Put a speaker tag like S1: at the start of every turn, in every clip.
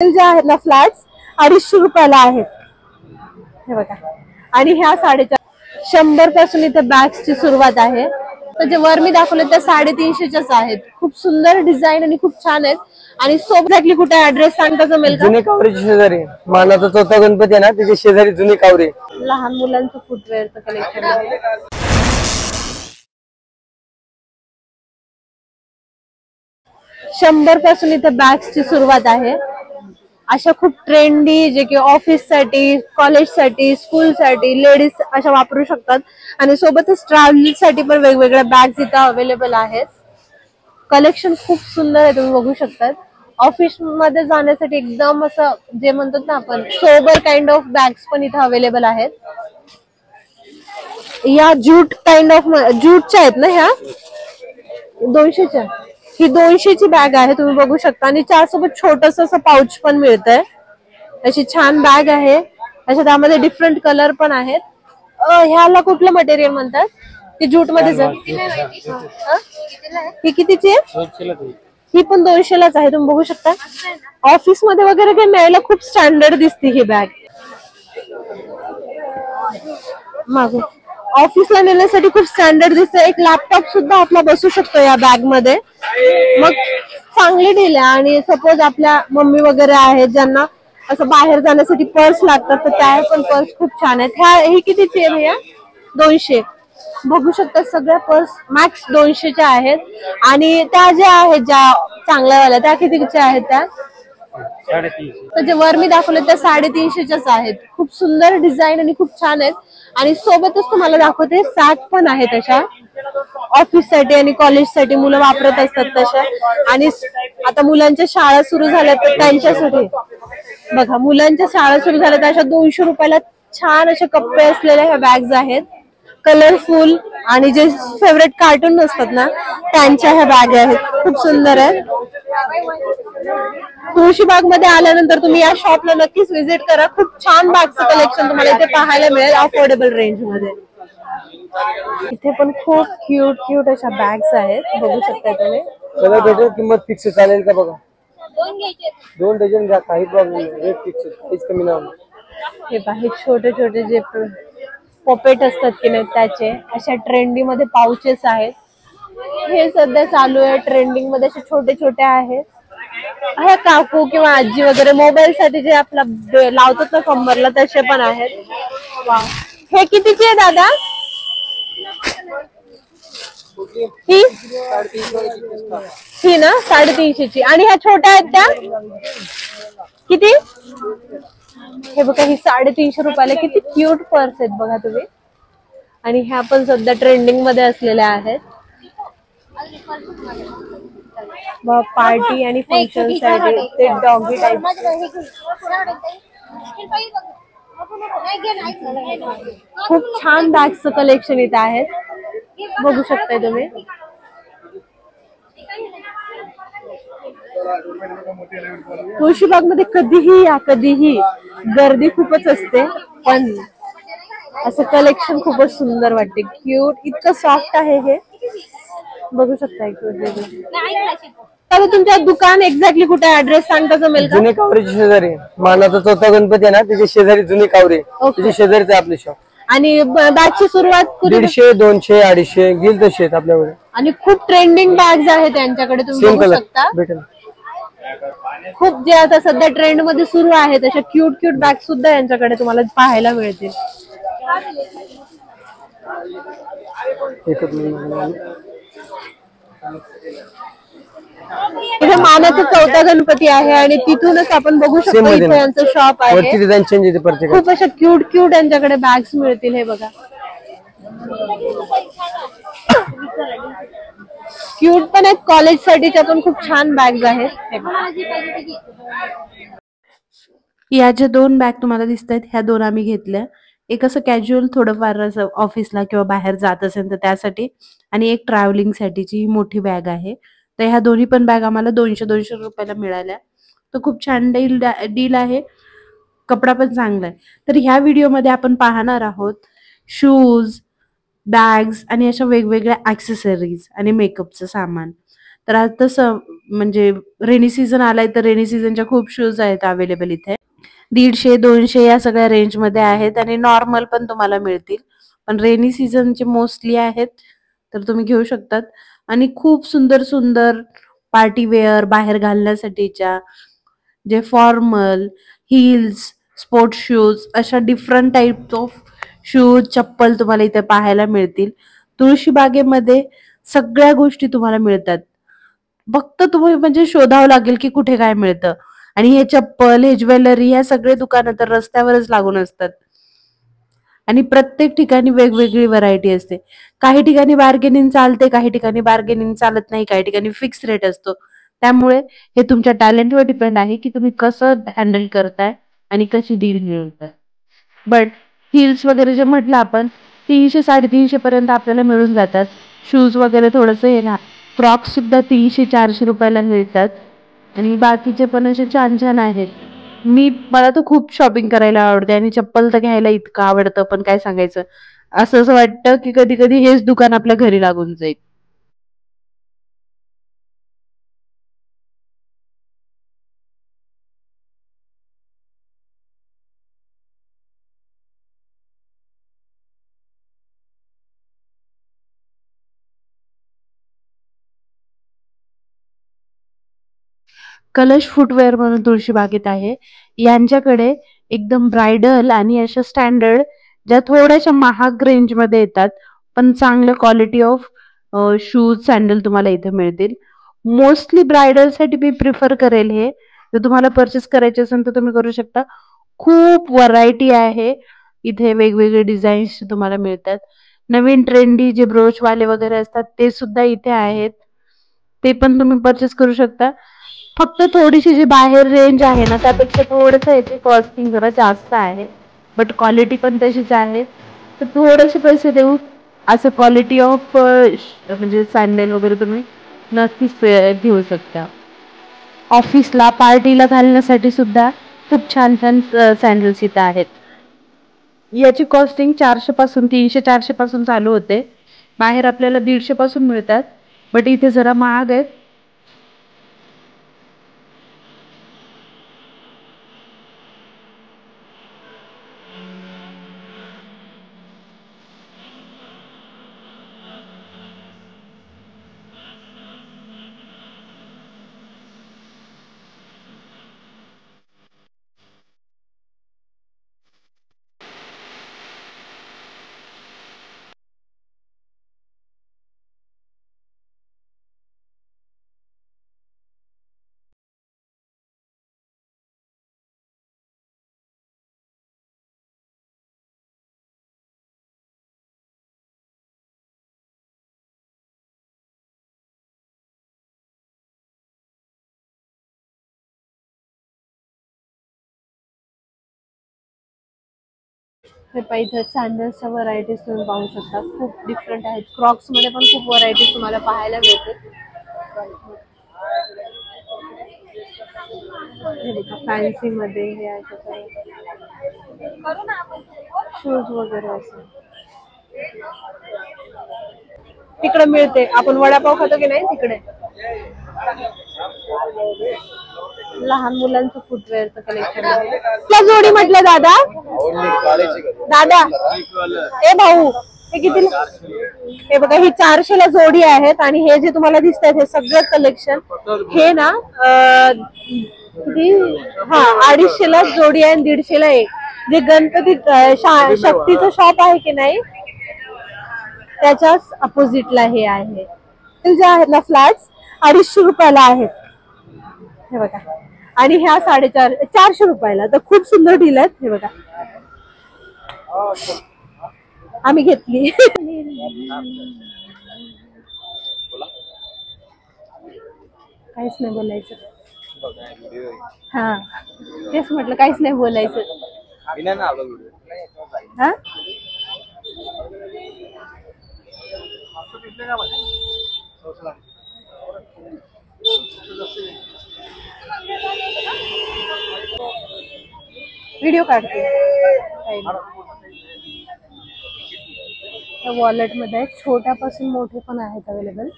S1: जे आहेत ना फ्लॅट्स 250 रुपयाला आहेत हे बघा. आणि ह्या 150 पासून इथे बॅग्सची सुरुवात आहे. तर जे वर मी दाखवले त्या 350च्याच आहेत. खूप सुंदर डिझाईन आणि खूप छान आहेत. आणि सो एक्झॅक्टली कुठे ऍड्रेस सांगता जमेल का?
S2: जुनी कावरीची शेजारी मानाचा चौथा गणपती आहे ना त्याच्या शेजारी जुनी कावरी.
S1: लहान मुलांचं फुटवेअरचं कलेक्शन आहे. 100 पासून इथे बॅग्सची सुरुवात आहे. अशा खूप ट्रेंडी जे की ऑफिस साठी, कॉलेज साठी, स्कूल साठी लेडीज अशा वापरू शकतात. आणि सोबतच ट्रॅव्हलिंग साठी पण वेगवेगळ्या बॅग्स इथं अवेलेबल आहेत. कलेक्शन खूप सुंदर आहे, तुम्ही बघू शकतात. ऑफिस मध्ये जाण्यासाठी एकदम असं जे म्हणतात ना आपण सोबर काइंड ऑफ बॅग्स पण इथं अवेलेबल आहेत. या ज्यूट काइंड ऑफ ज्यूटच्या आहेत ना ह्या 200च्या. ही 200ची बॅग आहे, तुम्ही बघू शकता. आणि त्यासोबत छोटस असं पाऊच पण मिळतंय. अशी छान बॅग आहे. अशा त्यामध्ये डिफरंट कलर पण आहेत. ह्याला कुठलं मटेरियल म्हणतात? ती ज्यूट मध्येच आहे. ही कितीची आहे? ही पण 200लाच आहे, तुम्ही बघू शकता. ऑफिस मध्ये वगैरे काही न्यायला खूप स्टँडर्ड दिसते ही बॅग. मागून ऑफिसला नेण्यासाठी खूप स्टँडर्ड दिसते. एक लॅपटॉप सुद्धा आपला बसू शकतो या बॅग मध्ये. मग चांगली डील आहे. आणि सपोज आपल्या मम्मी वगैरे आहेत ज्यांना असं बाहेर जाण्यासाठी पर्स लागतात तर त्या पण पर्स खूप छान आहेत. ही कितीची आहे भैया? 200. बघू शकता सगळ्या पर्स मॅक्स 200च्या आहेत. आणि त्या ज्या आहेत ज्या चांगल्या वाल्या त्या कितीच्या आहेत? त्या
S2: 350.
S1: तर जे वर मी दाखवले त्या 350च्याच आहेत. खूप सुंदर डिझाईन आणि खूप छान आहेत. आणि सोबतच तुम्हाला दाखवते सॅक पण आहेत अशा ऑफिस साठी आणि कॉलेज साठी मुलं वापरत असतात तशा. आणि आता मुलांच्या शाळा सुरू झाल्या तर त्यांच्यासाठी बघा, मुलांच्या शाळा सुरू झाल्या तर अशा 200 रुपयाला छान अशा कप्पे असलेल्या ह्या बॅग्स आहेत. कलरफुल आणि जे फेवरेट कार्टून असतात ना त्यांच्या ह्या बॅग आहेत. खूप सुंदर आहेत. तुळशीबाग मध्ये आल्यानंतर तुम्ही या शॉपला नक्कीच व्हिजिट करा. खूप छान बॅगचं कलेक्शन तुम्हाला इथे पाहायला मिळेल अफोर्डेबल रेंज मध्ये. इथे पण खूप क्यूट अशा बॅग्स आहेत, बघू शकता तुम्ही.
S2: सगळं भेटेल, किंमत फिक्स चालेल का बघा? 2 डझन घ्या, काही प्रॉब्लेम नाही. रेट फिक्स, काहीच कमी नाही.
S1: हे पहा, छोटे छोटे जे पॉपेट असतात की नाही त्याचे अशा ट्रेंडी मध्ये पाउचेस आहेत. हे सध्या चालू आहे ट्रेंडिंग मध्ये. असे छोटे छोटे आहेत. हे काकू किंवा आजी वगैरे मोबाईल साठी जे आपला लावतात ना कंबरला तसे पण आहेत. वा, हे कितीचे आहे दादा? ही ना 350ची. आणि ह्या छोट्या आहेत त्या किती? हे बघा, ही 350 रुपयाला. किती क्यूट पर्स आहेत बघा तुम्ही. आणि ह्या पण सध्या ट्रेंडिंग मध्ये असलेल्या आहेत. पार्टी आणि फंक्शन साठी ते डॉगी टाइप. खूप छान बॅग्सचं कलेक्शन इथे आहे, बघू शकताय तुम्ही. तुळशीबाग मध्ये कधीही या, कधीही गर्दी खूपच असते. पण असं कलेक्शन खूपच सुंदर वाटते. क्यूट, इतकं सॉफ्ट आहे हे, बघू शकताय. तर तुमच्या दुकान एक्झॅक्टली कुठे ऍड्रेस सांगता जमेल का?
S2: जुनी कावरीची शेजारी मानाचा चौथा गणपती आहे ना त्याच्या शेजारी जुनी कावरी. त्याच्या शेजारीच आपले शॉप. आणि
S1: बॅगची सुरुवात
S2: 150, 200, 250 घेईल तशी आहेत आपल्याकडे.
S1: आणि खूप ट्रेंडिंग बॅग्स आहेत त्यांच्याकडे, तुम्ही बघू शकता.
S2: भेटेल
S1: खूप जे आता सध्या ट्रेंड मध्ये सुरू आहेत अशा क्यूट बॅग सुद्धा यांच्याकडे तुम्हाला पाहायला मिळतील. इथे मानाचा चौथा गणपती आहे आणि तिथूनच आपण बघू शकतो इथे यांचं शॉप आहे. खूप अशा क्यूट यांच्याकडे बॅग्स मिळतील. हे बघा, क्यूट पण आहेत. कॉलेज साठीच्या पण खूप छान बॅग्स आहेत.
S3: या ज्या 2 बॅग तुम्हाला दिसत आहेत ह्या 2 आम्ही घेतल्या. एक असं कॅज्युअल थोडंफार असं ऑफिसला किंवा बाहेर जात असेल तर त्यासाठी, आणि एक ट्रॅव्हलिंग साठीची मोठी बॅग आहे. तर ह्या दोन्ही पण बॅग आम्हाला 200 रुपयाला मिळाल्या. तर खूप छान डील आहे. कपडा पण चांगला आहे. तर ह्या व्हिडिओमध्ये आपण पाहणार आहोत शूज, बॅग्स आणि अशा वेगवेगळ्या ऍक्सेसरीज आणि मेकअपचं सामान. तर आज तसं म्हणजे रेनी सीझन आलाय तर रेनी सीझनच्या खूप शूज आहेत अवेलेबल इथे. 150-200 या सगळ्या रेंजमध्ये आहेत आणि नॉर्मल पण तुम्हाला मिळतील. पण रेनी सीझनचे मोस्टली आहेत तर तुम्ही घेऊ शकतात. आणि खूप सुंदर सुंदर पार्टी वेअर बाहेर घालण्यासाठीच्या जे फॉर्मल, हील्स, स्पोर्ट्स शूज अशा डिफरंट टाइप्स ऑफ शूज, चप्पल तुम्हाला इथे पाहायला मिळतील. तुळशी बागेमध्ये सगळ्या गोष्टी तुम्हाला मिळतात. फक्त तुम्ही म्हणजे शोधावं लागेल की कुठे काय मिळतं. आणि हे चप्पल, हे ज्वेलरी, ह्या सगळे दुकानं तर रस्त्यावरच लागून असतात. आणि प्रत्येक ठिकाणी वेगवेगळी व्हरायटी असते. काही ठिकाणी बार्गेनिंग चालते, काही ठिकाणी बार्गेनिंग चालत नाही, काही ठिकाणी फिक्स रेट असतो. त्यामुळे हे तुमच्या टॅलेंटवर डिपेंड आहे की तुम्ही कसं हँडल करताय आणि कशी डील मिळवताय. बट हिल्स वगैरे जे म्हटलं आपण 300-350 पर्यंत आपल्याला मिळून जातात. शूज वगैरे थोडंसं हे ना, क्रॉक्स सुद्धा 300-400 रुपयाला मिळतात. आणि बाकीचे पण असे छान छान आहेत. मला तर खूप शॉपिंग करायला आवडते आणि चप्पल तर घ्यायला इतकं आवडतं पण काय सांगायचं. असं वाटतं की कधी कधी हेच दुकान आपल्या घरी लागून जाईल. कलश फुटवेअर म्हणून तुळशीबागेत आहे. यांच्याकडे एकदम ब्रायडल आणि अशा स्टँडर्ड ज्या थोड्याशा महाग रेंजमध्ये येतात पण चांगल्या क्वालिटी ऑफ शूज सँडल तुम्हाला इथे मिळतील. मोस्टली ब्रायडलसाठी मी प्रिफर करेल हे. जर तुम्हाला परचेस करायचे असेल तर तुम्ही करू शकता. खूप व्हरायटी आहे इथे, वेगवेगळे डिझाईन्स तुम्हाला मिळतात. नवीन ट्रेंडी जे ब्रोचवाले वगैरे असतात ते सुद्धा इथे आहेत, ते पण तुम्ही परचेस करू शकता. फक्त थोडीशी जी बाहेर रेंज आहे ना त्यापेक्षा थोडंसं याची कॉस्टिंग जरा जास्त आहे. बट क्वालिटी पण तशीच आहे. तर थोडेसे पैसे देऊन असं क्वालिटी ऑफ म्हणजे सँडल वगैरे तुम्ही नक्कीच घेऊ शकता. ऑफिसला पार्टीला घालण्यासाठी सुद्धा खूप छान छान सँडल्स इथं आहेत. याची कॉस्टिंग 400 पासून 300-400 पासून चालू होते. बाहेर आपल्याला 150 पासून मिळतात बट इथे जरा महाग आहेत.
S1: हे पाहिजे इथं सँडल्सच्या व्हरायटीज तुम्ही पाहू शकता. खूप डिफरंट आहेत. क्रॉक्स मध्ये पण खूप व्हरायटीज तुम्हाला पाहायला मिळतील. फॅन्सी मध्ये हे आहे शूज वगैरे असं तिकडे मिळते. आपण वडापाव खातो की नाही तिकडे लहान मुलांचं फुटवेअरचं कलेक्शन आहे. कुठल्या जोडी म्हटलं दादा? दादा ए भाऊ हे किती? हे बघा ही 400 ला जोडी आहेत. आणि हे जे तुम्हाला दिसत आहेत हे सगळं कलेक्शन हे ना किती, हा 250 ला जोडी आहे आणि 150 ला एक. जे गणपती शक्तीचं शॉप आहे की नाही त्याच्याच अपोजिटला हे आहे. जे आहेत ना फ्लॅट्स 250 रुपयाला आहेत. हे बघा. आणि ह्या 450 रुपयाला. तर खूप सुंदर डील आहेत. हे बघा आम्ही घेतली. काहीच नाही बोलायचं. हा तेच म्हटलं काहीच नाही बोलायचं. हा व्हिडिओ काढते. वॉलेट मध्ये छोट्यापासून मोठे पण आहेत अवेलेबल.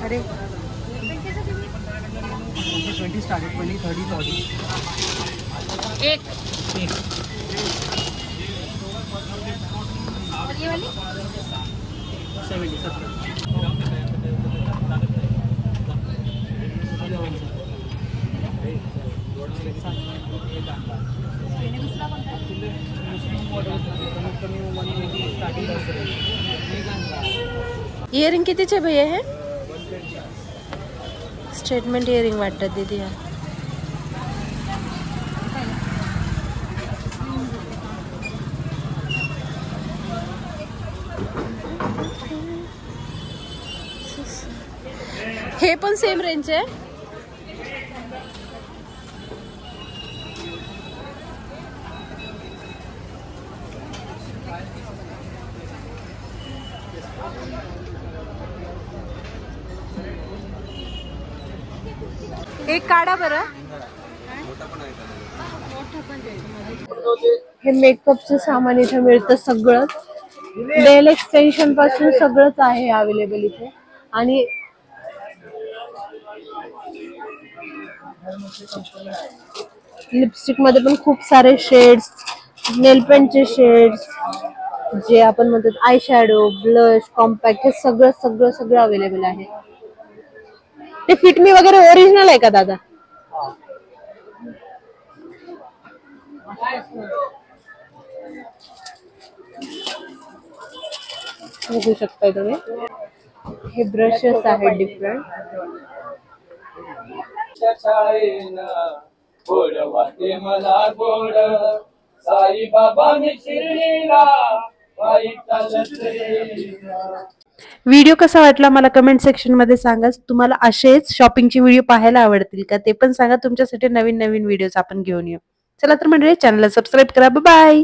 S1: अरे
S2: 20 स्टार्ट 20 30 40
S1: एक
S4: ये वाली
S2: 70
S4: दूसरा कोणता
S1: इयरिंग कितीचे भैया हे स्टेटमेंट इयरिंग वाटतात दीदी हा हे पण सेम रेंज आहे एक काढा बरं हे मेकअपचं सामान इथे मिळतं सगळं नेल एक्सटेन्शन पासून सगळंच आहे अवेलेबल इथे आणि लिपस्टिक मध्ये पण खूप सारे शेड्स नेल पेंटचे शेड्स जे आपण म्हणतो आय शॅडो ब्लश कॉम्पॅक्ट हे सगळं सगळं सगळं अवेलेबल आहे ते फिट मी वगैरे ओरिजिनल आहे का दादा बघू शकताय तुम्ही हे ब्रशेस आहेत डिफरंट
S5: गोड वाटे मला गोड साई बाबा मी शिर्डीला पायी चालत येईना.
S3: व्हिडिओ कसा वाटला मला कमेंट सेक्शन मध्ये सांगा. तुम्हाला असेच शॉपिंगचे व्हिडिओ पाहायला आवडतील का ते पण सांगा. तुमच्यासाठी नवीन नवीन व्हिडिओज आपण घेऊन येऊ. चला तर मंडळी चॅनलला सबस्क्राईब करा. बाय.